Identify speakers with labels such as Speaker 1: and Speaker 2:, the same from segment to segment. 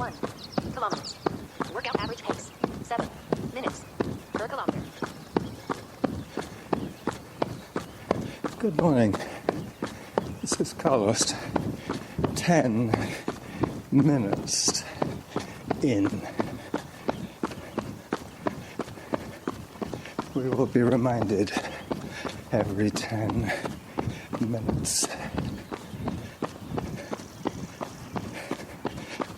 Speaker 1: 1 kilometers. Workout average pace, 7 minutes per kilometer.
Speaker 2: Good morning. This is Carlos. 10 minutes in. We will be reminded every 10 minutes.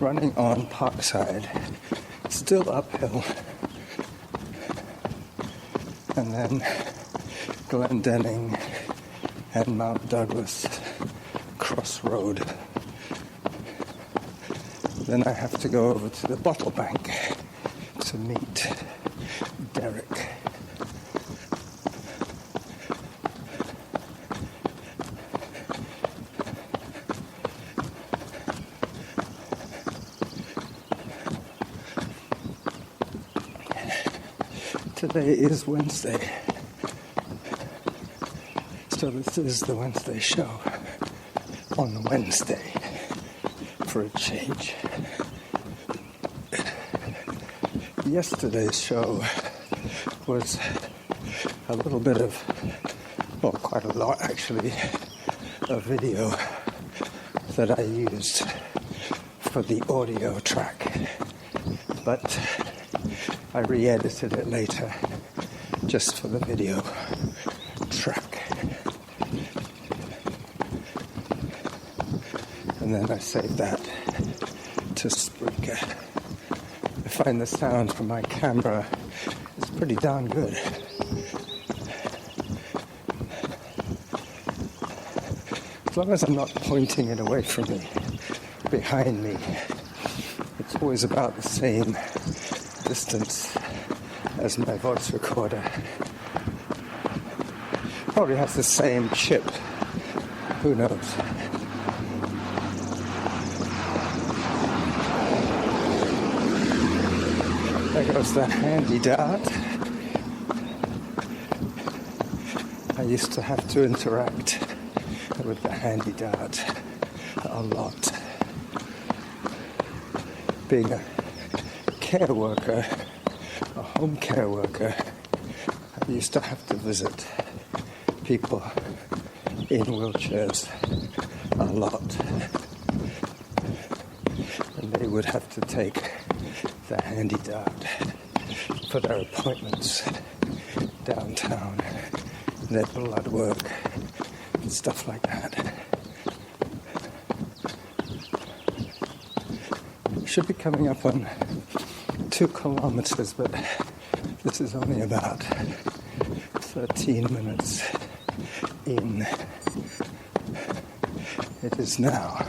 Speaker 2: Running on Parkside, still uphill, and then Glendenning and Mount Douglas crossroad. Then I have to go over to the bottle bank to meet Derick. Today is Wednesday, so this is the Wednesday show on Wednesday for a change. Yesterday's show was a little bit of, well, quite a lot actually, a video that I used for the audio track, but I re-edited it later just for the video track. And then I saved that to Spreaker. I find the sound from my camera is pretty darn good. As long as I'm not pointing it away from me, behind me, it's always about the same distance as my voice recorder. Probably has the same chip. Who knows? There goes the handy dart. I used to have to interact with the handy dart a lot. Being a care worker, a home care worker, I used to have to visit people in wheelchairs a lot. And they would have to take the handy dart for their appointments downtown, their blood work, and stuff like that. Should be coming up on 2 kilometers, but this is only about 13 minutes in. It is now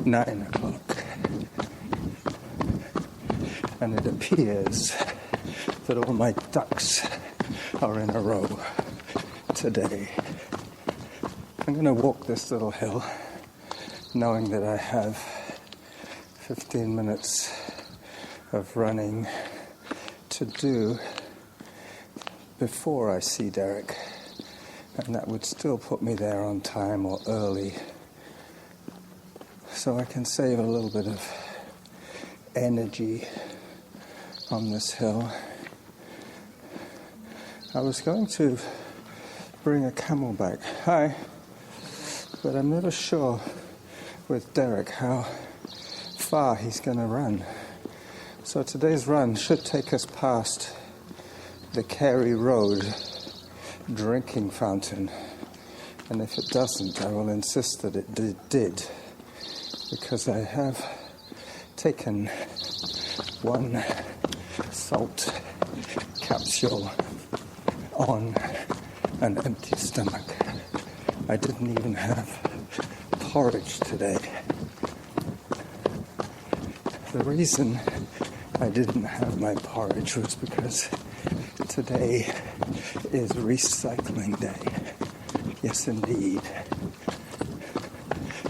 Speaker 2: 9 o'clock, and it appears that all my ducks are in a row today. I'm going to walk this little hill, knowing that I have 15 minutes of running to do before I see Derick, and that would still put me there on time or early, so I can save a little bit of energy on this hill. I was going to bring a camelback, but I'm never sure with Derick how far he's going to run. So today's run should take us past the Carey Road drinking fountain. And if it doesn't, I will insist that it did. Because I have taken 1 salt capsule on an empty stomach. I didn't even have porridge today. The reason I didn't have my porridge was because today is recycling day. Yes, indeed.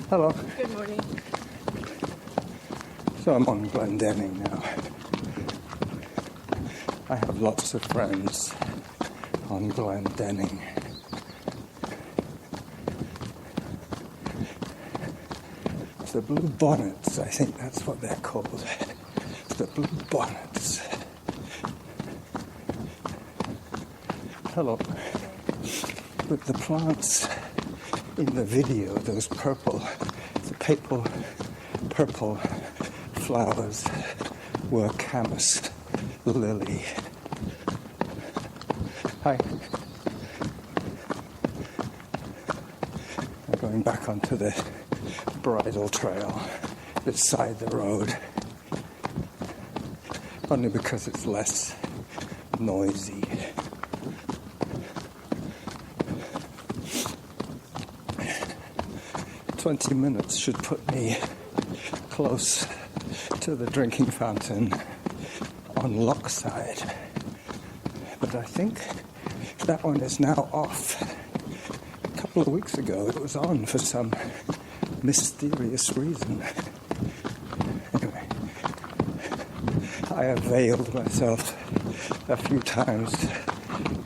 Speaker 2: Hello.
Speaker 3: Good morning.
Speaker 2: So I'm on Glendenning now. I have lots of friends on Glendenning. The blue bonnets, I think that's what they're called. The blue bonnets. Hello. But the plants in the video, those purple flowers were camas lily. Hi. I'm going back onto the bridle trail beside the road, only because it's less noisy. "20 minutes should put me close to the drinking fountain on Lockside, but I think that one is now off. A couple of weeks ago it was on for some mysterious reason. Anyway, I availed myself a few times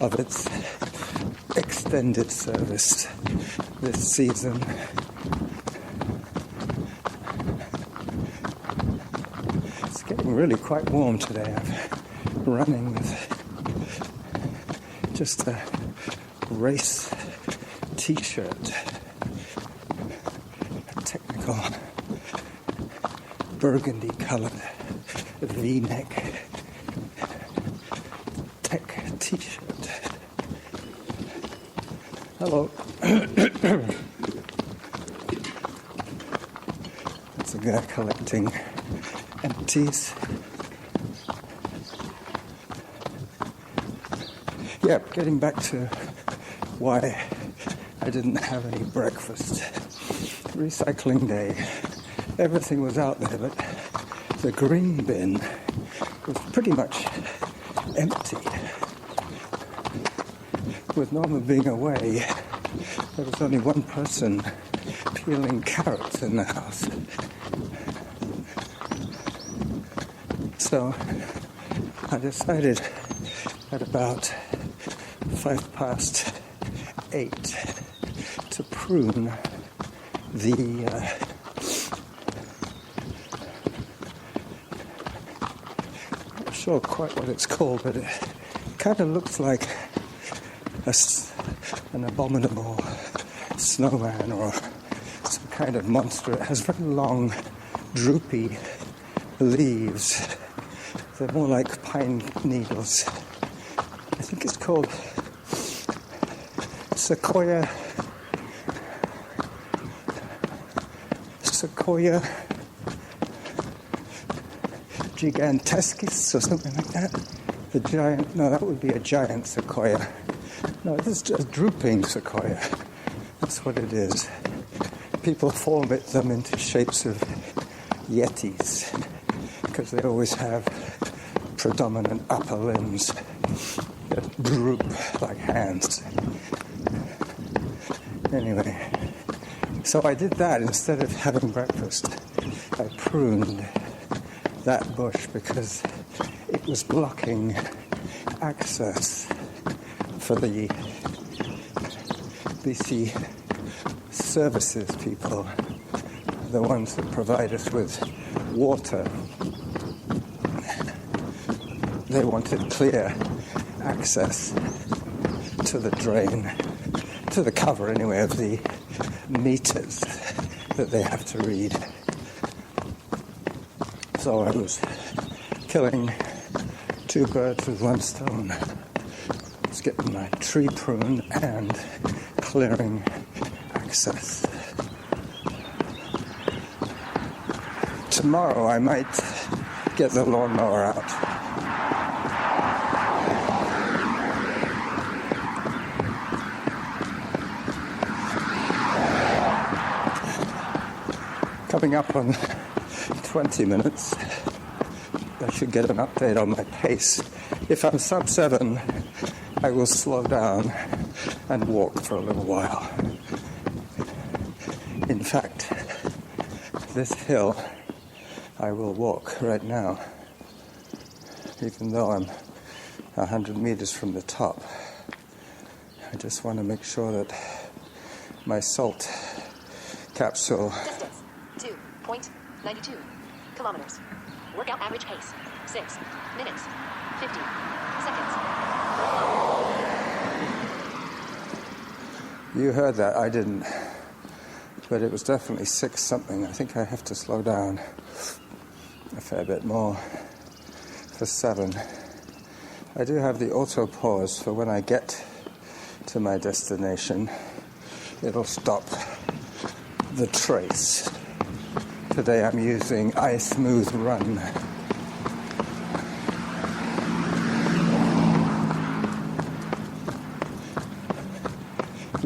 Speaker 2: of its extended service this season. It's getting really quite warm today. I'm running with just a race t-shirt, a technical burgundy colored V-neck tech t-shirt. Hello. There's a guy collecting empties. Yeah, getting back to why I didn't have any breakfast. Recycling day. Everything was out there, but the green bin was pretty much empty. With Norma being away, there was only one person peeling carrots in the house. So I decided at about 8:05 to prune the I'm not sure quite what it's called, but it kind of looks like an abominable snowman or some kind of monster. It has very long, droopy leaves. They're more like pine needles. I think it's called Sequoia gigantescus or something like that. That would be a giant sequoia. No, this is just drooping sequoia. That's what it is. People form them into shapes of yetis because they always have predominant upper limbs that droop like hands. Anyway, so I did that instead of having breakfast. I pruned that bush because it was blocking access for the BC services people, the ones that provide us with water. They wanted clear access to the drain, to the cover anyway, of the meters that they have to read. So I was killing two birds with one stone. I was getting my tree pruned and clearing access. Tomorrow I might get the lawnmower out. Coming up on 20 minutes, I should get an update on my pace. If I'm sub 7, I will slow down and walk for a little while. In fact, this hill I will walk right now, even though I'm 100 meters from the top. I just want to make sure that my salt capsule
Speaker 1: 92 kilometers. Workout average pace, 6 minutes, 50 seconds.
Speaker 2: You heard that, I didn't. But it was definitely 6 something. I think I have to slow down a fair bit more for 7. I do have the auto pause for when I get to my destination. It'll stop the trace. Today I'm using iSmooth Run.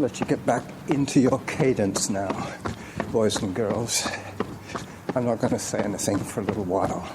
Speaker 2: Let you get back into your cadence now, boys and girls. I'm not going to say anything for a little while.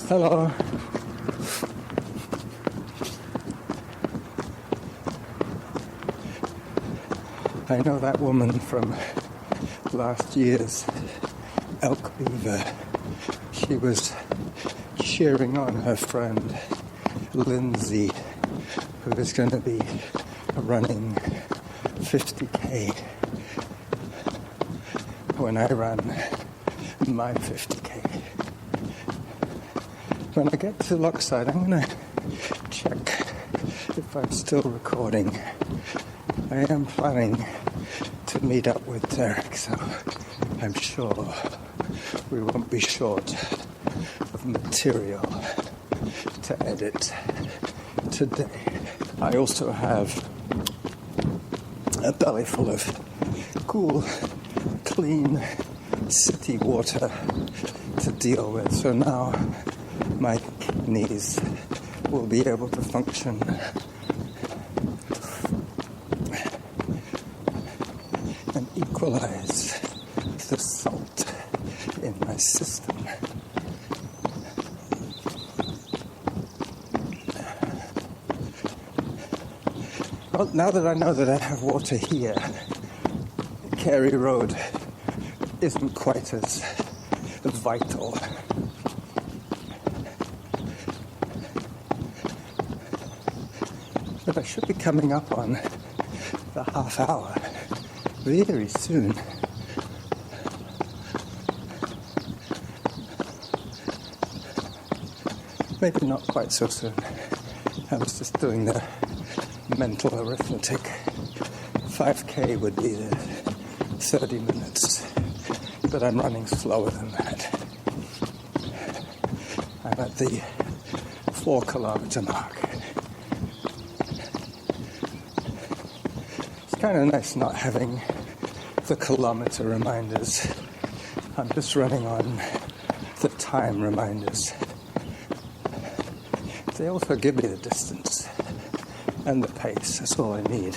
Speaker 2: Hello. I know that woman from last year's elk beaver. She was cheering on her friend Lindsay, who is going to be running 50k when I run my 50k. When I get to Lochside, I'm going to check if I'm still recording. I am planning to meet up with Derick, so I'm sure we won't be short of material to edit today. I also have a belly full of cool, clean city water to deal with, so now my kidneys will be able to function and equalize the salt in my system. Well, now that I know that I have water here, Carey Road isn't quite as vital. But I should be coming up on the half hour very soon. Maybe not quite so soon. I was just doing the mental arithmetic. 5k would be the 30 minutes, but I'm running slower than that. I'm at the 4 kilometer mark. It's kind of nice not having the kilometer reminders. I'm just running on the time reminders. They also give me the distance and the pace. That's all I need.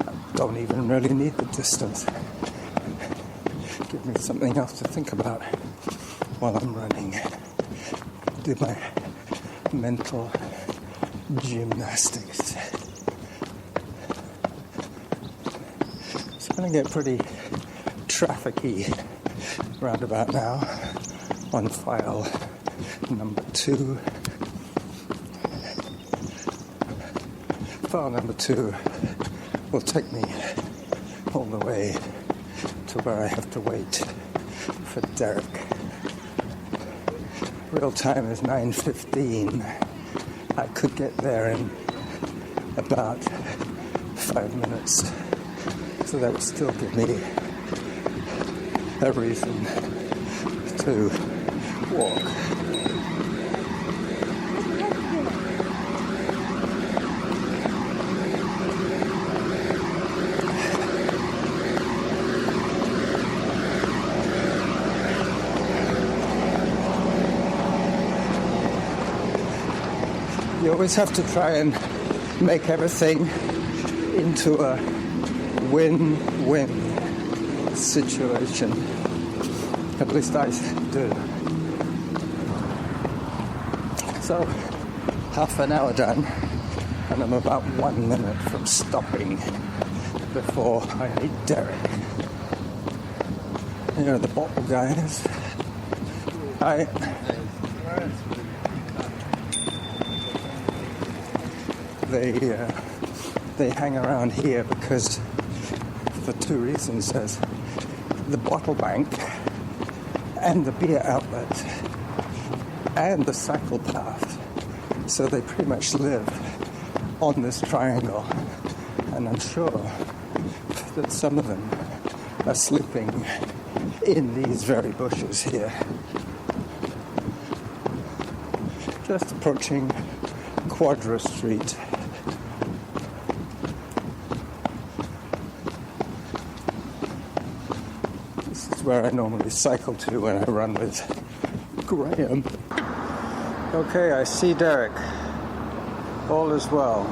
Speaker 2: I don't even really need the distance. Give me something else to think about while I'm running. Do my mental gymnastics. It's going to get pretty traffic-y roundabout now on file number 2. File number 2 will take me all the way to where I have to wait for Derick. Real time is 9:15. I could get there in about 5 minutes, so that would still give me a reason to walk. You always have to try and make everything into a win-win situation. At least I do. So, half an hour done, and I'm about 1 minute from stopping before I meet Derick. Here are the bottle guys. Hi. They hang around here because, for 2 reasons, there's the bottle bank and the beer outlet and the cycle path. So they pretty much live on this triangle, and I'm sure that some of them are sleeping in these very bushes here. Just approaching Quadra Street. This is where I normally cycle to when I run with Graham. Okay, I see Derick. All is well.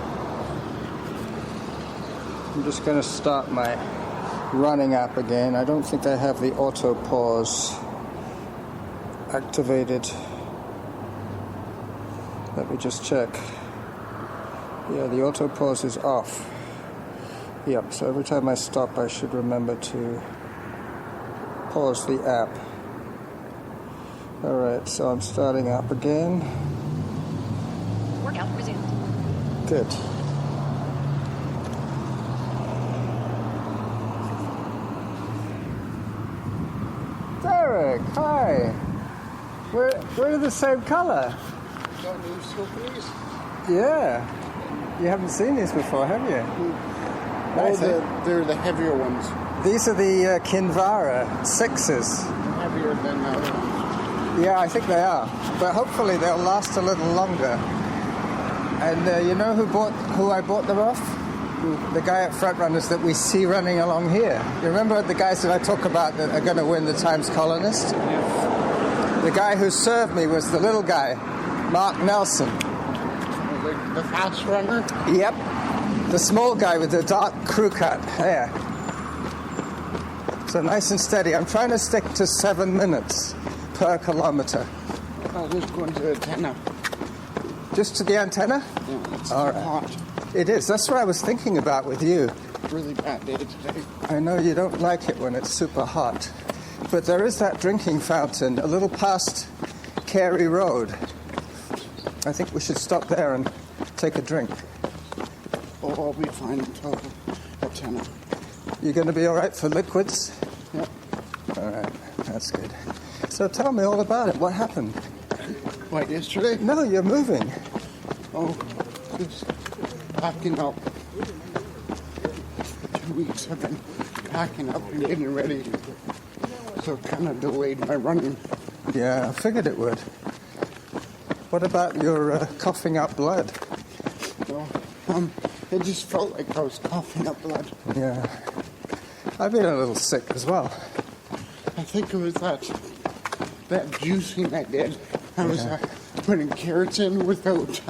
Speaker 2: I'm just going to start my running app again. I don't think I have the auto pause activated. Let me just check. Yeah, the auto pause is off. Yep, so every time I stop, I should remember to pause the app. Alright, so I'm starting up again.
Speaker 1: Workout resumed.
Speaker 2: Good. Derick, hi! We're the same color.
Speaker 3: Got new silkies?
Speaker 2: Yeah. You haven't seen these before, have you? Nice,
Speaker 3: They're the heavier ones.
Speaker 2: These are the Kinvara 6s.
Speaker 3: Heavier than the other ones.
Speaker 2: Yeah, I think they are. But hopefully they'll last a little longer. And you know who I bought them off? The guy at Front Runners that we see running along here. You remember the guys that I talk about that are going to win the Times Colonist?
Speaker 3: Yeah.
Speaker 2: The guy who served me was the little guy, Mark Nelson.
Speaker 3: The fast runner?
Speaker 2: Yep. The small guy with the dark crew cut hair. So nice and steady. I'm trying to stick to 7 minutes per kilometer.
Speaker 3: I'll just go into the antenna.
Speaker 2: Just to the antenna?
Speaker 3: Yeah, it's
Speaker 2: All right.
Speaker 3: hot.
Speaker 2: It is. That's what I was thinking about with you.
Speaker 3: Really bad day today.
Speaker 2: I know you don't like it when it's super hot. But there is that drinking fountain a little past Carey Road. I think we should stop there and take a drink.
Speaker 3: Oh, I'll be fine until antenna.
Speaker 2: You going to be all right for liquids?
Speaker 3: Yep.
Speaker 2: All right. That's good. So tell me all about it. What happened?
Speaker 3: What, yesterday?
Speaker 2: No, you're moving.
Speaker 3: Oh, just packing up. 2 weeks I've been packing up and getting ready. So it kind of delayed my running.
Speaker 2: Yeah, I figured it would. What about your coughing up blood?
Speaker 3: So, it just felt like I was coughing up blood.
Speaker 2: Yeah. I've been a little sick as well.
Speaker 3: I think it was that juicing I did. I was putting carrots in without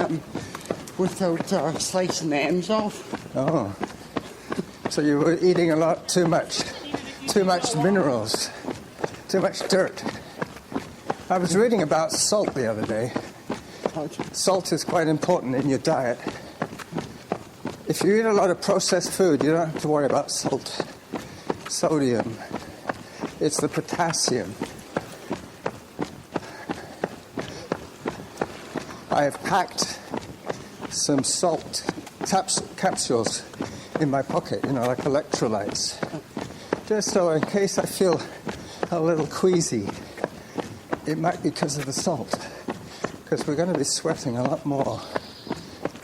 Speaker 3: slicing the ends off.
Speaker 2: Oh. So you were eating a lot too much minerals, too much dirt. I was reading about salt the other day. Salt is quite important in your diet. If you eat a lot of processed food, you don't have to worry about salt, sodium, It's the potassium. I have packed some salt capsules in my pocket, like electrolytes. Just so in case I feel a little queasy, it might be because of the salt. Because we're going to be sweating a lot more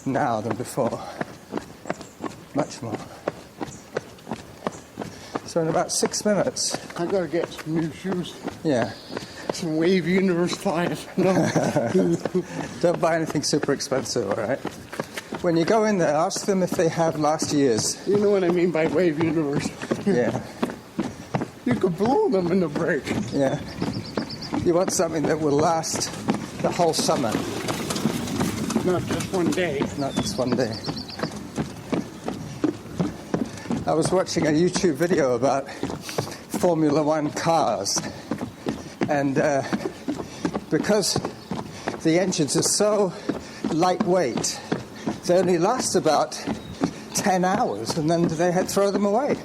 Speaker 2: now than before. Much more. So in about 6 minutes...
Speaker 3: I gotta get some new shoes.
Speaker 2: Yeah.
Speaker 3: Some Wave Universe 5. No.
Speaker 2: Don't buy anything super expensive, all right? When you go in there, ask them if they have last year's.
Speaker 3: You know what I mean by Wave Universe.
Speaker 2: Yeah.
Speaker 3: You could blow them in the break.
Speaker 2: Yeah. You want something that will last the whole summer.
Speaker 3: Not just one day.
Speaker 2: Not just one day. I was watching a YouTube video about Formula One cars. And because the engines are so lightweight, they only last about 10 hours and then they throw them away.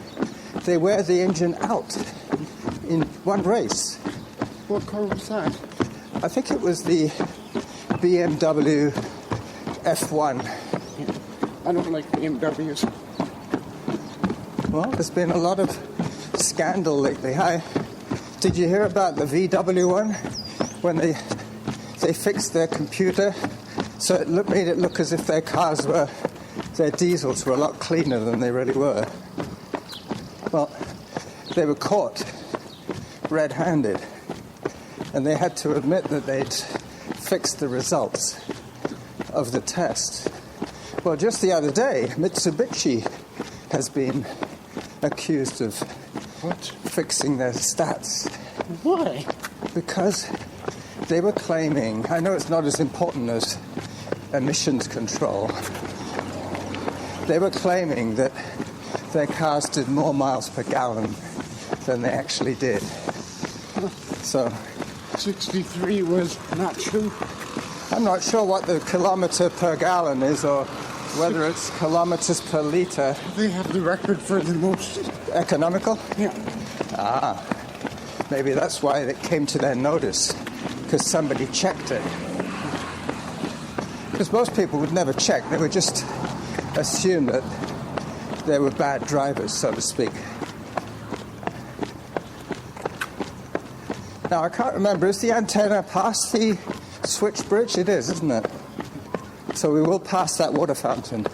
Speaker 2: They wear the engine out in one race.
Speaker 3: What car was that?
Speaker 2: I think it was the BMW F1.
Speaker 3: I don't like BMWs.
Speaker 2: Well, there's been a lot of scandal lately. Did you hear about the VW one? When they fixed their computer so it made it look as if their diesels were a lot cleaner than they really were. Well, they were caught red-handed and they had to admit that they'd fixed the results of the test. Well, just the other day, Mitsubishi has been accused of fixing their stats.
Speaker 3: Why?
Speaker 2: Because they were claiming, I know it's not as important as emissions control, they were claiming that their cars did more miles per gallon than they actually did. So
Speaker 3: 63 was not true.
Speaker 2: I'm not sure what the kilometre per gallon is or whether it's kilometres per litre.
Speaker 3: They have the record for the most.
Speaker 2: Economical?
Speaker 3: Yeah.
Speaker 2: Maybe that's why it came to their notice, because somebody checked it. Because most people would never check. They would just assume that they were bad drivers, so to speak. Now, I can't remember, is the antenna past the switch bridge? It is, isn't it? So we will pass that water fountain,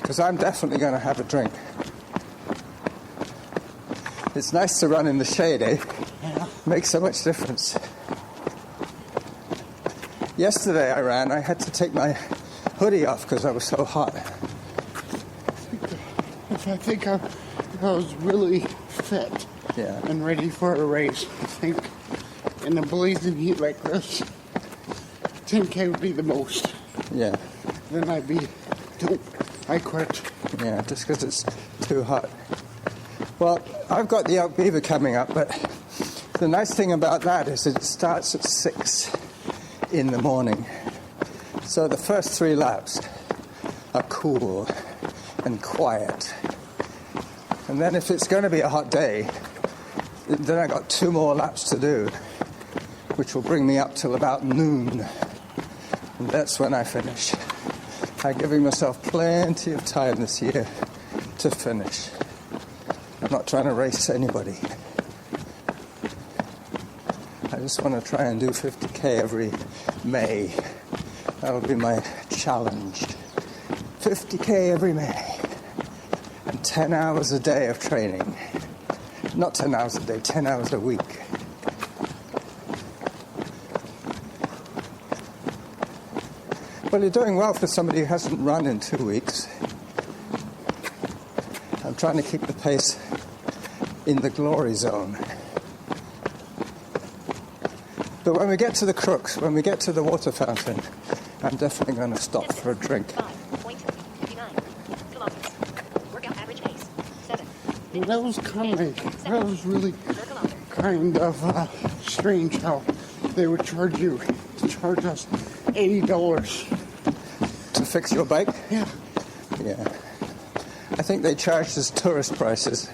Speaker 2: because I'm definitely going to have a drink. It's nice to run in the shade, eh?
Speaker 3: Yeah.
Speaker 2: Makes so much difference. Yesterday I had to take my hoodie off because I was so hot.
Speaker 3: I think I was really fit and ready for a race. I think in a blazing heat like this, 10K would be the most.
Speaker 2: Yeah.
Speaker 3: Then I'd be, I quit.
Speaker 2: Yeah, just because it's too hot. Well, I've got the Elk Beaver coming up, but the nice thing about that is it starts at 6 in the morning. So the first 3 laps are cool and quiet. And then if it's going to be a hot day, then I got 2 more laps to do, which will bring me up till about noon. And that's when I finish. I'm giving myself plenty of time this year to finish. I'm not trying to race anybody. I just want to try and do 50k every May. That'll be my challenge. 50k every May. And 10 hours a day of training. Not 10 hours a day, 10 hours a week. Well, you're doing well for somebody who hasn't run in 2 weeks. I'm trying to keep the pace in the glory zone. But when we get to the crooks, when we get to the water fountain, I'm definitely going to stop for a drink.
Speaker 1: 5.59 kilometers. Workout average pace 7.
Speaker 3: Well, that was really kind of strange how they would charge us $80.
Speaker 2: To fix your bike?
Speaker 3: Yeah.
Speaker 2: Yeah. I think they charged us tourist prices.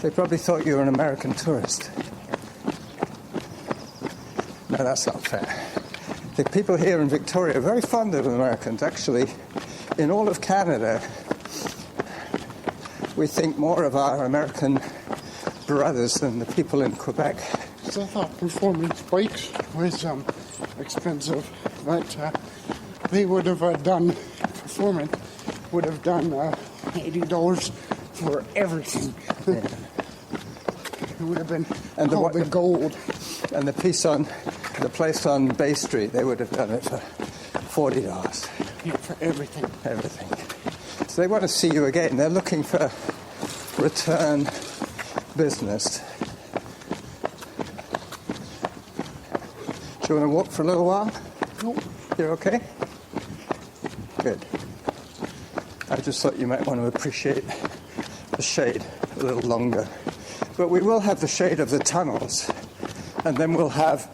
Speaker 2: They probably thought you were an American tourist. No, that's not fair. The people here in Victoria are very fond of Americans. Actually, in all of Canada, we think more of our American brothers than the people in Quebec.
Speaker 3: So I thought performance bikes was expensive, but they would have done $80 for everything.
Speaker 2: Yeah.
Speaker 3: It would have been
Speaker 2: And
Speaker 3: the gold.
Speaker 2: And the place on Bay Street, they would have done it for $40.
Speaker 3: Yeah, for everything.
Speaker 2: Everything. So they want to see you again. They're looking for return business. Do you want to walk for a little while?
Speaker 3: Nope.
Speaker 2: You're okay? Good. I just thought you might want to appreciate the shade a little longer. But we will have the shade of the tunnels, and then we'll have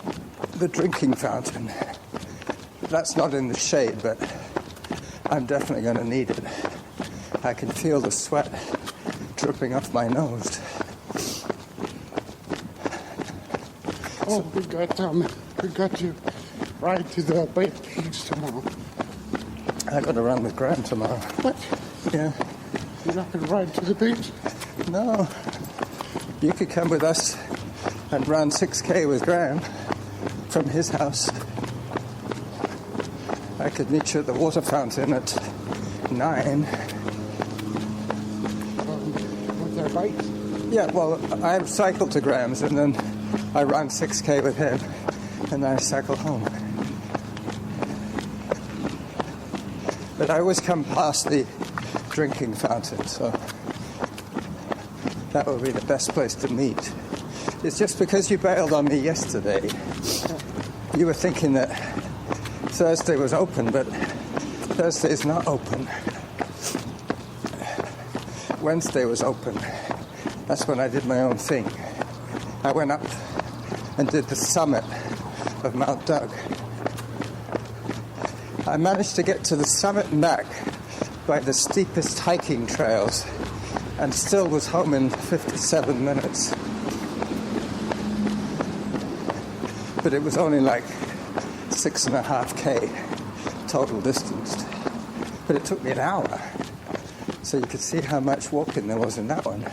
Speaker 2: the drinking fountain. That's not in the shade, but I'm definitely going to need it. I can feel the sweat dripping off my nose.
Speaker 3: Oh, we got to ride to the Bay Pigs tomorrow.
Speaker 2: I got to run with Graham tomorrow.
Speaker 3: What?
Speaker 2: Yeah.
Speaker 3: You're not going to ride to the beach?
Speaker 2: No. You could come with us and run 6K with Graham from his house. I could meet you at the water fountain at 9.
Speaker 3: With their bikes?
Speaker 2: Yeah, well, I cycle to Graham's and then I run 6K with him and then I cycle home. But I always come past the drinking fountain, so that would be the best place to meet. It's just because you bailed on me yesterday. You were thinking that Thursday was open, but Thursday is not open. Wednesday was open. That's when I did my own thing. I went up and did the summit of Mount Doug. I managed to get to the summit and back by the steepest hiking trails and still was home in 57 minutes. But it was only like 6.5K total distance. But it took me an hour. So you could see how much walking there was in that one.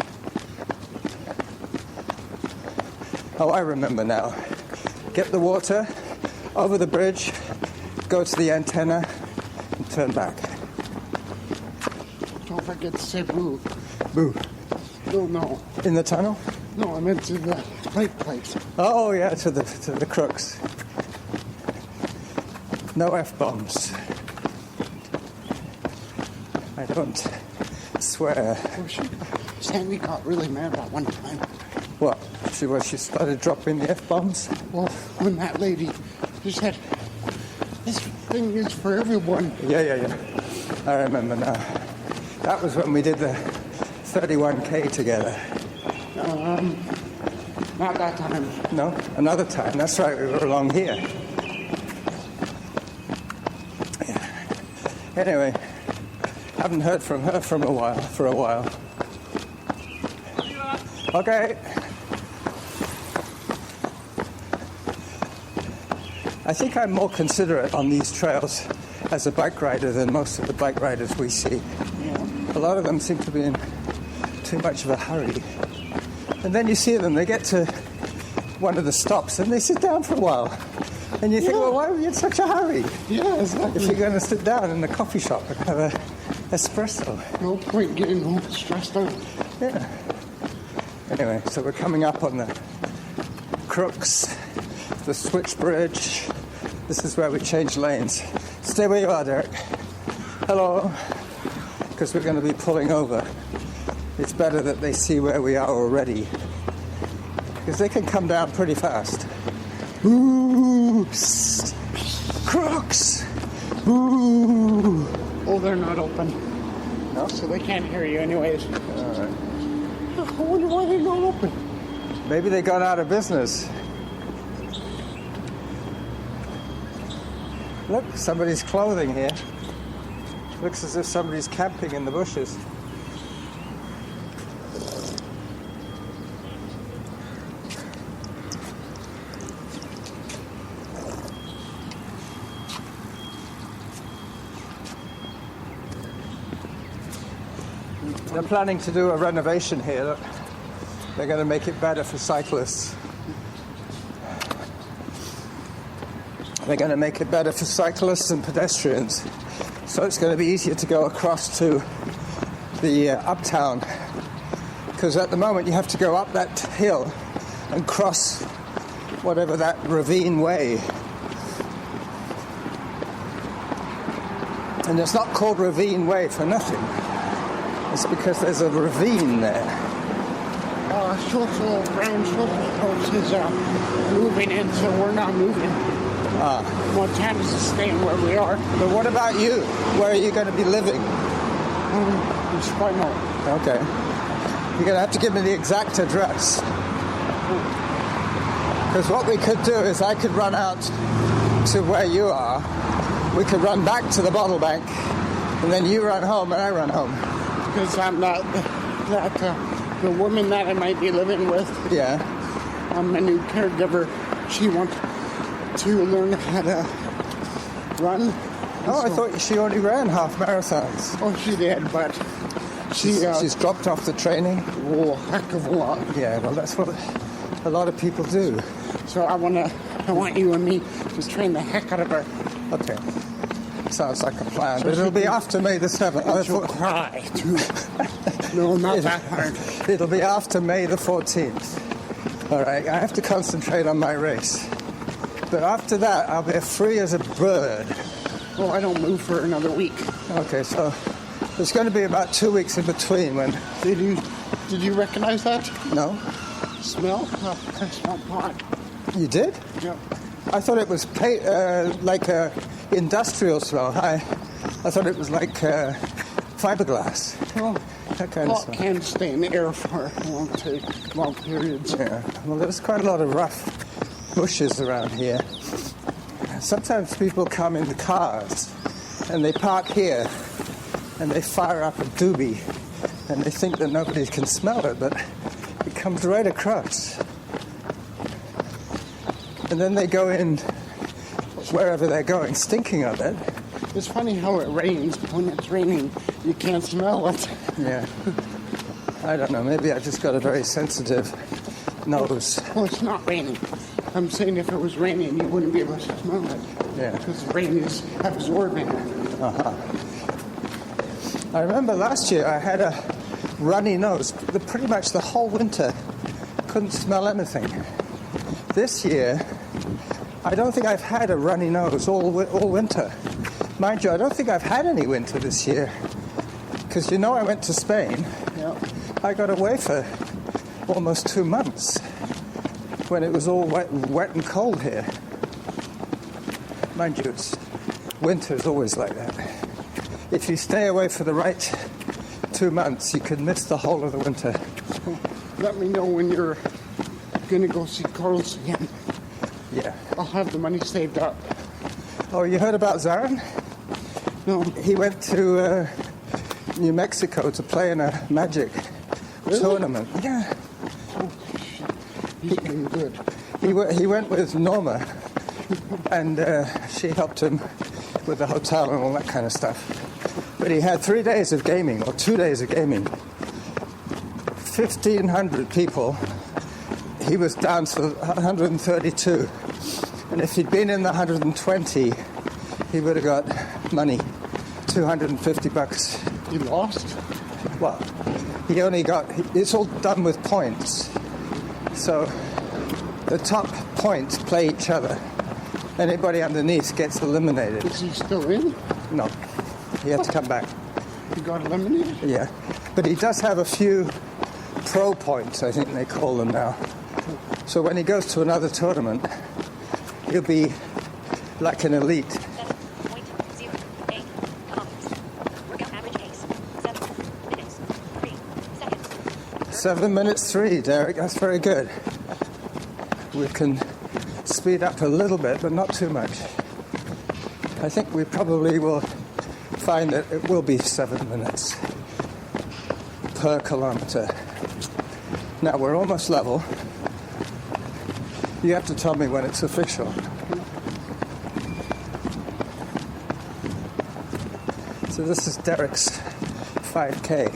Speaker 2: Oh, I remember now. Get the water, over the bridge, go to the antenna, and turn back.
Speaker 3: Don't forget to say boo.
Speaker 2: Boo.
Speaker 3: No.
Speaker 2: In the tunnel?
Speaker 3: No, I meant to the bike place.
Speaker 2: Oh, yeah, to the crooks. No F-bombs. I don't swear.
Speaker 3: Sandy got really mad that one time.
Speaker 2: What? She started dropping the F-bombs?
Speaker 3: Well, when that lady just said, this thing is for everyone.
Speaker 2: Yeah. I remember now. That was when we did the 31K together.
Speaker 3: Not that time.
Speaker 2: No, another time. That's right, we were along here. Yeah. Anyway, haven't heard from her for a while. Okay. I think I'm more considerate on these trails as a bike rider than most of the bike riders we see.
Speaker 3: Yeah.
Speaker 2: A lot of them seem to be in too much of a hurry. And then you see them, they get to one of the stops and they sit down for a while. And you think, well, why are you in such a hurry?
Speaker 3: Yeah, exactly.
Speaker 2: If you're going to sit down in the coffee shop and have an espresso.
Speaker 3: No point getting all stressed out.
Speaker 2: Yeah. Anyway, so we're coming up on the crooks, the switch bridge. This is where we change lanes. Stay where you are, Derick. Hello. Because we're going to be pulling over. It's better that they see where we are already. Because they can come down pretty fast. Ooh, psst. Crooks. Ooh.
Speaker 3: Oh, they're not open.
Speaker 2: No?
Speaker 3: So they can't hear you anyways.
Speaker 2: All right.
Speaker 3: I wonder why they're not open.
Speaker 2: Maybe they got out of business. Look, somebody's clothing here. Looks as if somebody's camping in the bushes. They're planning to do a renovation here. Look. They're going to make it better for cyclists. They're going to make it better for cyclists and pedestrians. So it's going to be easier to go across to the uptown. Because at the moment you have to go up that hill and cross whatever that ravine way. And it's not called Ravine Way for nothing. It's because there's a ravine there.
Speaker 3: Social ground house is moving in, so we're not moving. Montana's is staying where we are.
Speaker 2: But what about you? Where are you going to be living?
Speaker 3: In Spinal.
Speaker 2: Okay. You're going to have to give me the exact address. Because what we could do is I could run out to where you are. We could run back to the bottle bank, and then you run home and I run home.
Speaker 3: Because I'm not the woman that I might be living with.
Speaker 2: Yeah.
Speaker 3: I'm a new caregiver. She wants to learn how to run.
Speaker 2: Oh, I thought she already ran half marathons.
Speaker 3: Oh, she did, but
Speaker 2: she's dropped off the training.
Speaker 3: Oh, heck of a lot.
Speaker 2: Yeah, well, that's what a lot of people do.
Speaker 3: So I want you and me to train the heck out of her.
Speaker 2: Okay. Sounds like a plan, but it'll be after May the 7th.
Speaker 3: She'll cry, too. No, not that hard.
Speaker 2: It'll be after May the 14th. All right, I have to concentrate on my race. But after that, I'll be as free as a bird.
Speaker 3: Well, I don't move for another week.
Speaker 2: Okay, so there's going to be about 2 weeks in between when...
Speaker 3: Did you recognize that?
Speaker 2: No.
Speaker 3: Smell? Oh, I smell pot.
Speaker 2: You did?
Speaker 3: Yeah.
Speaker 2: I thought it was like a industrial smell. I thought it was like fiberglass.
Speaker 3: Well,
Speaker 2: that kind of
Speaker 3: pot
Speaker 2: smell.
Speaker 3: can stay in the air for long periods.
Speaker 2: Yeah. Well, there's quite a lot of rough bushes around here. Sometimes people come in the cars and they park here and they fire up a doobie and they think that nobody can smell it, but it comes right across. And then they go in wherever they're going, stinking of it.
Speaker 3: It's funny how it rains. When it's raining, you can't smell it.
Speaker 2: Yeah. I don't know. Maybe I just got a very sensitive nose.
Speaker 3: Well, it's not raining. I'm saying if it was raining, you wouldn't be able to smell it.
Speaker 2: Yeah.
Speaker 3: Because the rain is absorbing.
Speaker 2: Uh-huh. I remember last year I had a runny nose. Pretty much the whole winter, couldn't smell anything. This year, I don't think I've had a runny nose all winter. Mind you, I don't think I've had any winter this year. Because you know I went to Spain.
Speaker 3: Yeah.
Speaker 2: I got away for almost 2 months when it was all wet and cold here. Mind you, winter's always like that. If you stay away for the right 2 months, you could miss the whole of the winter.
Speaker 3: So let me know when you're going to go see Carlos again.
Speaker 2: Yeah.
Speaker 3: I'll have the money saved up.
Speaker 2: Oh, you heard about Zarin?
Speaker 3: No.
Speaker 2: He went to New Mexico to play in a Magic tournament. Yeah.
Speaker 3: Oh, shit. He's been good.
Speaker 2: He went with Norma, and she helped him with the hotel and all that kind of stuff. But he had 3 days of gaming, or 2 days of gaming. 1,500 people. He was down to 132. And if he'd been in the 120, he would have got money, $250.
Speaker 3: You lost?
Speaker 2: Well, he only got, it's all done with points. So the top points play each other. Anybody underneath gets eliminated.
Speaker 3: Is he still in?
Speaker 2: No, he had to come back.
Speaker 3: He got eliminated?
Speaker 2: Yeah, but he does have a few pro points, I think they call them now. So when he goes to another tournament, he'll be like an elite.
Speaker 1: 7.08 kilometers. Workout average pace. 7 minutes, 3 seconds.
Speaker 2: 7 minutes 3, Derick. That's very good. We can speed up a little bit, but not too much. I think we probably will find that it will be 7 minutes per kilometer. Now we're almost level. You have to tell me when it's official. So this is Derick's 5K.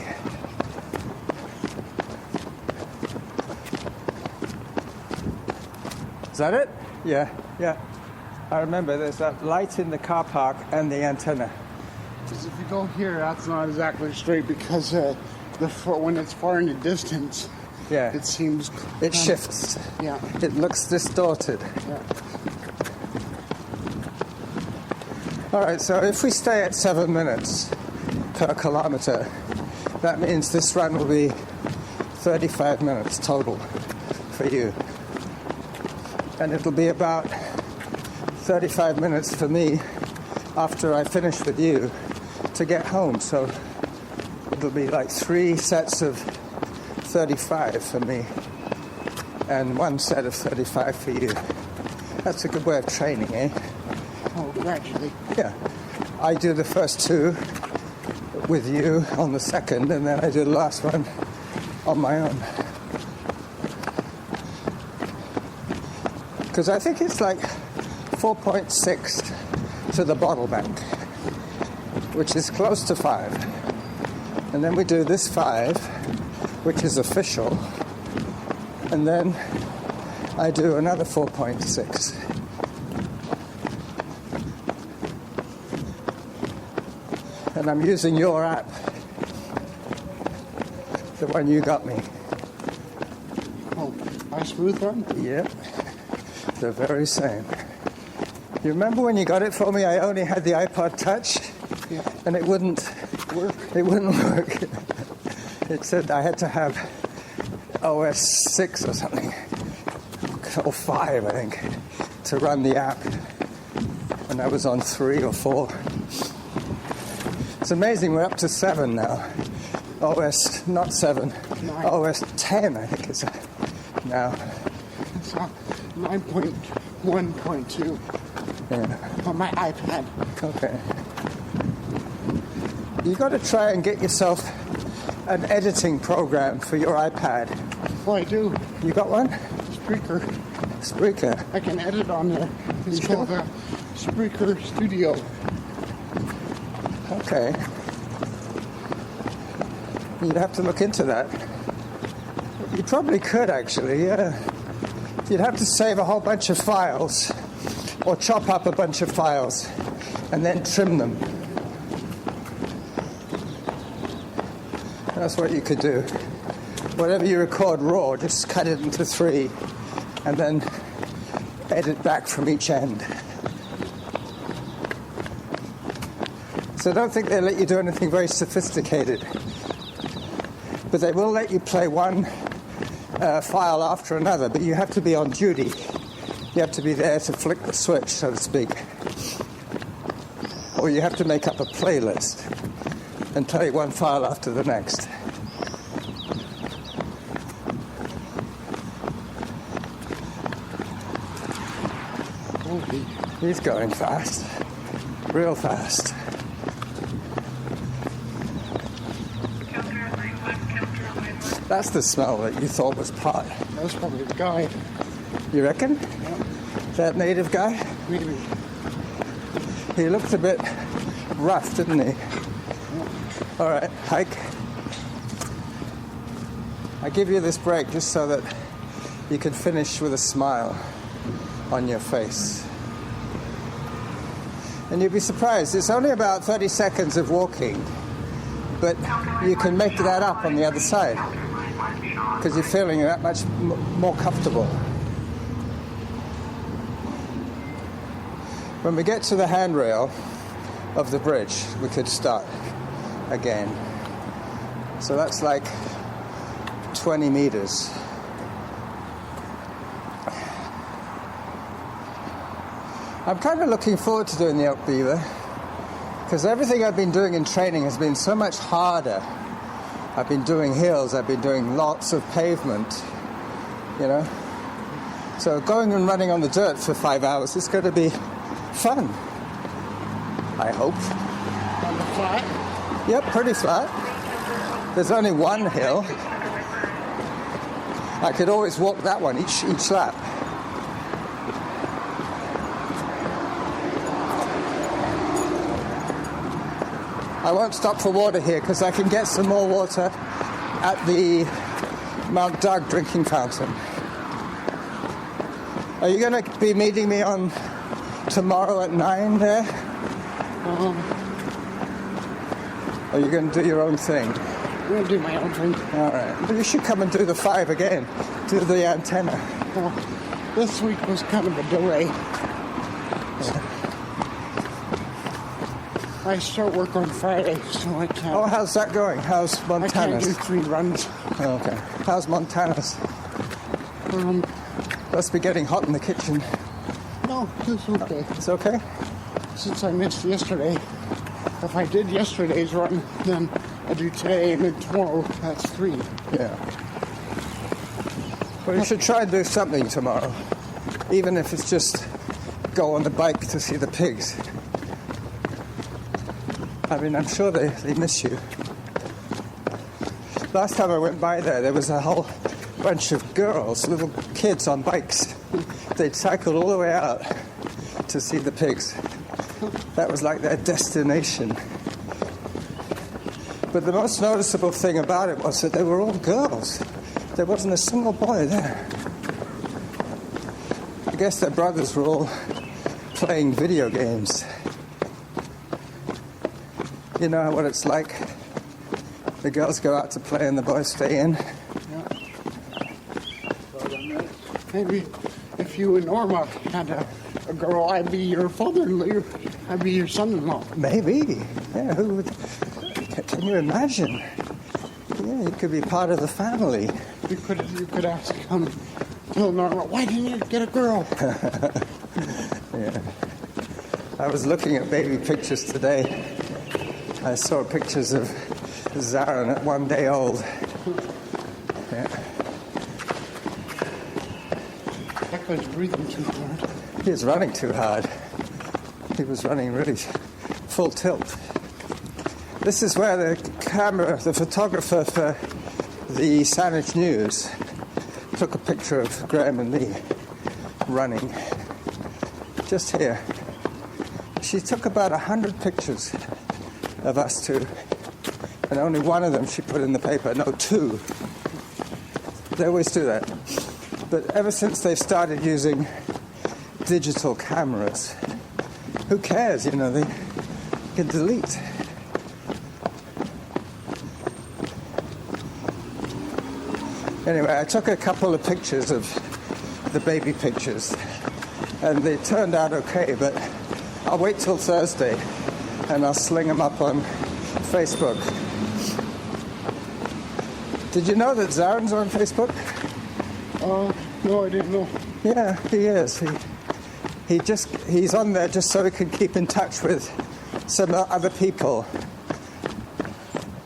Speaker 2: Is that it? Yeah, yeah. I remember there's that light in the car park and the antenna.
Speaker 3: Because if you go here, that's not exactly straight because when it's far in the distance,
Speaker 2: Yeah.
Speaker 3: it seems...
Speaker 2: It shifts.
Speaker 3: Yeah.
Speaker 2: It looks distorted.
Speaker 3: Yeah.
Speaker 2: All right, so if we stay at 7 minutes per kilometer, that means this run will be 35 minutes total for you. And it'll be about 35 minutes for me after I finish with you to get home. So it'll be like 3 sets of 35 for me and 1 set of 35 for you. That's a good way of training, eh?
Speaker 3: Oh, gradually.
Speaker 2: Yeah. I do the first 2 with you on the second, and then I do the last one on my own. Because I think it's like 4.6 to the bottle bank, which is close to 5. And then we do this 5, which is official. And then I do another 4.6. And I'm using your app, the one you got me.
Speaker 3: Oh, my smooth run?
Speaker 2: Yep, the very same. You remember when you got it for me, I only had the iPod Touch?
Speaker 3: Yeah.
Speaker 2: And it wouldn't work. It wouldn't work. It said I had to have OS 6 or something, or 5, I think, to run the app. And I was on 3 or 4. It's amazing, we're up to 7 now. OS, not 7,
Speaker 3: 9.
Speaker 2: OS 10, I think it's now.
Speaker 3: It's 9.1.2
Speaker 2: Yeah.
Speaker 3: on my iPad.
Speaker 2: Okay. You got to try and get yourself an editing program for your iPad.
Speaker 3: Oh, I do.
Speaker 2: You got one?
Speaker 3: Spreaker.
Speaker 2: Spreaker.
Speaker 3: I can edit on there. It's
Speaker 2: You
Speaker 3: called
Speaker 2: sure?
Speaker 3: Spreaker Studio.
Speaker 2: Okay. You'd have to look into that. You probably could, actually, yeah. You'd have to save a whole bunch of files or chop up a bunch of files and then trim them. That's what you could do. Whatever you record raw, just cut it into 3 and then edit back from each end. So I don't think they let you do anything very sophisticated. But they will let you play one file after another, but you have to be on duty. You have to be there to flick the switch, so to speak. Or you have to make up a playlist and play one file after the next. He's going fast. Real fast. That's the smell that you thought was pot.
Speaker 3: That was probably the guy.
Speaker 2: You reckon?
Speaker 3: Yeah.
Speaker 2: That native guy?
Speaker 3: Maybe.
Speaker 2: He looked a bit rough, didn't he? All right, hike. I give you this break just so that you can finish with a smile on your face. And you'd be surprised, it's only about 30 seconds of walking, but you can make that up on the other side because you're feeling that much more comfortable. When we get to the handrail of the bridge, we could start again. So that's like 20 meters. I'm kind of looking forward to doing the Elk Beaver because everything I've been doing in training has been so much harder. I've been doing hills, I've been doing lots of pavement, you know. So going and running on the dirt for 5 hours is going to be fun, I hope.
Speaker 3: On the flat?
Speaker 2: Yep, pretty flat. There's only one hill. I could always walk that one each lap. I won't stop for water here because I can get some more water at the Mount Doug drinking fountain. Are you going to be meeting me on tomorrow at 9 there? Are you going to do your own thing?
Speaker 3: I'm going to do my own thing.
Speaker 2: All right. But you should come and do the 5 again. Do the antenna.
Speaker 3: Well, this week was kind of a delay. I start work on Friday, so I can't.
Speaker 2: Oh, how's that going? How's
Speaker 3: I
Speaker 2: Montana's?
Speaker 3: can't do 3 runs.
Speaker 2: Oh, okay. How's Montana's? Must be getting hot in the kitchen.
Speaker 3: No, it's okay.
Speaker 2: It's okay?
Speaker 3: Since I missed yesterday, if I did yesterday's run, then I do today and then tomorrow. That's 3.
Speaker 2: Yeah. Well, you should try and do something tomorrow, even if it's just go on the bike to see the pigs. I mean, I'm sure they miss you. Last time I went by there was a whole bunch of girls, little kids on bikes. They'd cycled all the way out to see the pigs. That was like their destination. But the most noticeable thing about it was that they were all girls. There wasn't a single boy there. I guess their brothers were all playing video games. You know what it's like? The girls go out to play and the boys stay in.
Speaker 3: Yeah. Maybe if you and Norma had a girl, I'd be your father-in-law. I'd be your son-in-law.
Speaker 2: Maybe. Yeah, who would... Can you imagine? Yeah, you could be part of the family.
Speaker 3: You could ask tell Norma, why didn't you get a girl?
Speaker 2: Yeah. I was looking at baby pictures today. I saw pictures of Zarin at 1 day old. Yeah.
Speaker 3: That guy's breathing too hard.
Speaker 2: He was running too hard. He was running really full tilt. This is where the photographer for the Saanich News took a picture of Graham and me running. Just here. She took about 100 pictures of us two. And only one of them she put in the paper. No, 2. They always do that. But ever since they've started using digital cameras, who cares? You know, they can delete. Anyway, I took a couple of pictures of the baby pictures, and they turned out okay, but I'll wait till Thursday, and I'll sling them up on Facebook. Did you know that Zarin's on Facebook?
Speaker 3: No, I didn't know.
Speaker 2: Yeah, he is. He's on there just so he can keep in touch with some other people.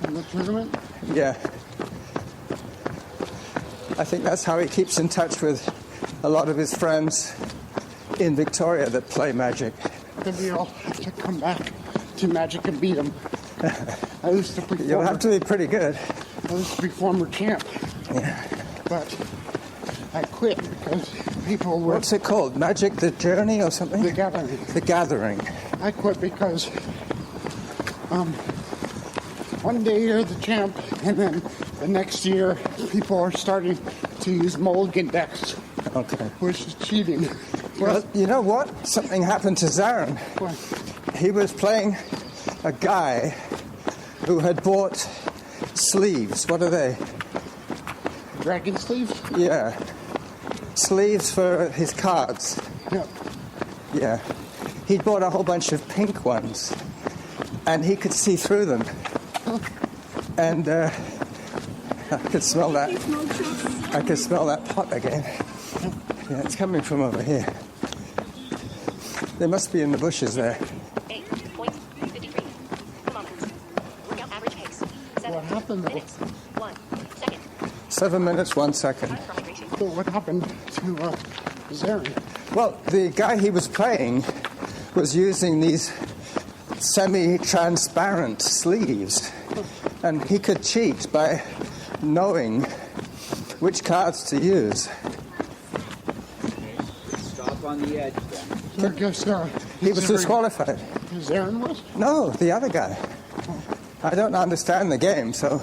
Speaker 3: In the tournament?
Speaker 2: Yeah. I think that's how he keeps in touch with a lot of his friends in Victoria that play Magic.
Speaker 3: Maybe I'll have to come back to Magic and beat him. I used to be
Speaker 2: You'll have to be pretty good.
Speaker 3: I used to be former champ.
Speaker 2: Yeah.
Speaker 3: But I quit because people were...
Speaker 2: What's it called? Magic the Journey or something?
Speaker 3: The Gathering.
Speaker 2: The Gathering.
Speaker 3: I quit because one day you're the champ, and then the next year people are starting to use mulligan decks.
Speaker 2: Okay.
Speaker 3: Which is cheating.
Speaker 2: Well, you know what? Something happened to Zarin.
Speaker 3: What?
Speaker 2: He was playing a guy who had bought sleeves. What are they?
Speaker 3: Dragon sleeves?
Speaker 2: Yeah. Sleeves for his cards.
Speaker 3: Yep.
Speaker 2: Yeah. He'd bought a whole bunch of pink ones, and he could see through them. And I could smell that. I could smell that pot again. Yeah, it's coming from over here. They must be in the bushes there.
Speaker 1: 8.53 kilometers. Workout average pace. 7
Speaker 3: What happened, though?
Speaker 1: minutes. 1 second.
Speaker 2: 7 minutes, 1 second.
Speaker 1: Hydration.
Speaker 3: So what happened to Zarin?
Speaker 2: Well, the guy he was playing was using these semi-transparent sleeves, and he could cheat by knowing which cards to use.
Speaker 4: Stop on the edge then.
Speaker 3: So I guess
Speaker 2: He was disqualified.
Speaker 3: Zarin was?
Speaker 2: No, the other guy. I don't understand the game, so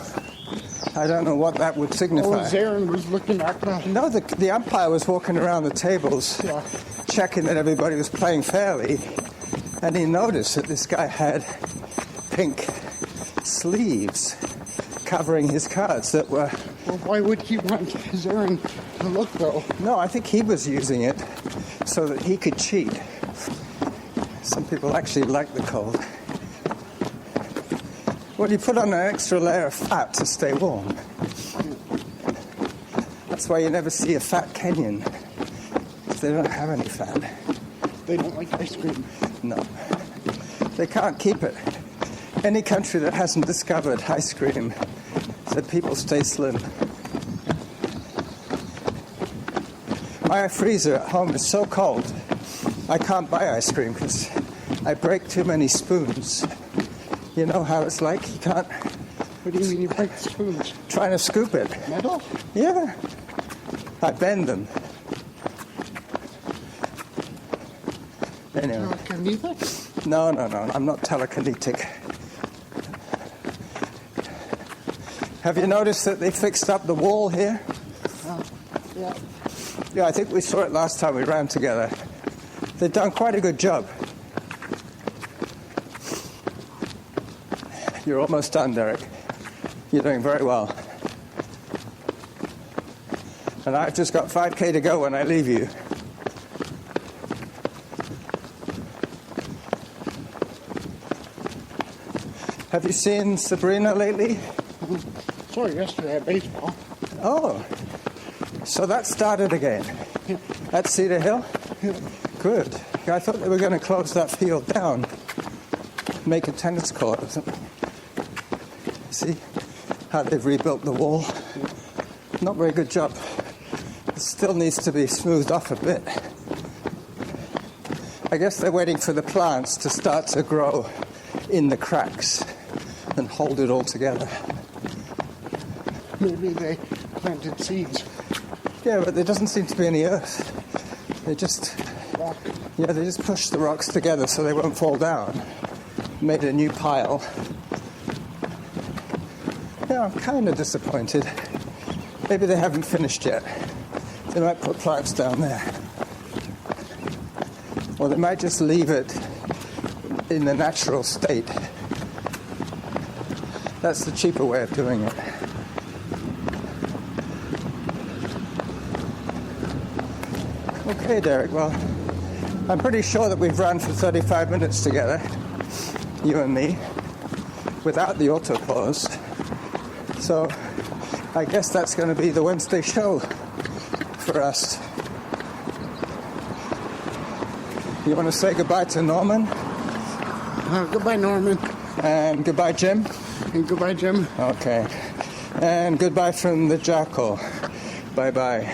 Speaker 2: I don't know what that would
Speaker 3: Oh,
Speaker 2: signify.
Speaker 3: Zarin was looking at that.
Speaker 2: No, the umpire was walking around the tables,
Speaker 3: Yeah.
Speaker 2: checking that everybody was playing fairly, and he noticed that this guy had pink sleeves covering his cards that were...
Speaker 3: Well, why would he want Zarin to look, though?
Speaker 2: No, I think he was using it so that he could cheat. Some people actually like the cold. Well, you put on an extra layer of fat to stay warm. That's why you never see a fat Kenyan. They don't have any fat.
Speaker 3: They don't like ice cream.
Speaker 2: No. They can't keep it. Any country that hasn't discovered ice cream, the people stay slim. My freezer at home is so cold, I can't buy ice cream because I break too many spoons. You know how it's like? You can't...
Speaker 3: What do you mean you break the spoons?
Speaker 2: Trying to scoop it.
Speaker 3: Metal?
Speaker 2: Yeah. I bend them. Anyway.
Speaker 3: Telekinetic?
Speaker 2: No. I'm not telekinetic. Have you noticed that they fixed up the wall here?
Speaker 3: Yeah.
Speaker 2: Yeah, I think we saw it last time we ran together. They've done quite a good job. You're almost done, Derick. You're doing very well. And I've just got 5K to go when I leave you. Have you seen Sabrina lately?
Speaker 3: Saw her yesterday at baseball.
Speaker 2: Oh, so that started again. At Cedar Hill? Good. I thought they were going to close that field down, make a tennis court or something. See how they've rebuilt the wall? Not very good job. It still needs to be smoothed off a bit. I guess they're waiting for the plants to start to grow in the cracks and hold it all together.
Speaker 3: Maybe they planted seeds.
Speaker 2: Yeah, but there doesn't seem to be any earth. They just
Speaker 3: Rock.
Speaker 2: pushed the rocks together so they won't fall down. Made a new pile. Yeah, I'm kind of disappointed. Maybe they haven't finished yet. They might put plants down there. Or they might just leave it in the natural state. That's the cheaper way of doing it. Okay, Derick, well, I'm pretty sure that we've run for 35 minutes together, you and me, without the autopause. So I guess that's going to be the Wednesday show for us. You want to say goodbye to Norman?
Speaker 3: Goodbye, Norman.
Speaker 2: And goodbye, Jim?
Speaker 3: And goodbye, Jim.
Speaker 2: Okay. And goodbye from the jackal. Bye-bye.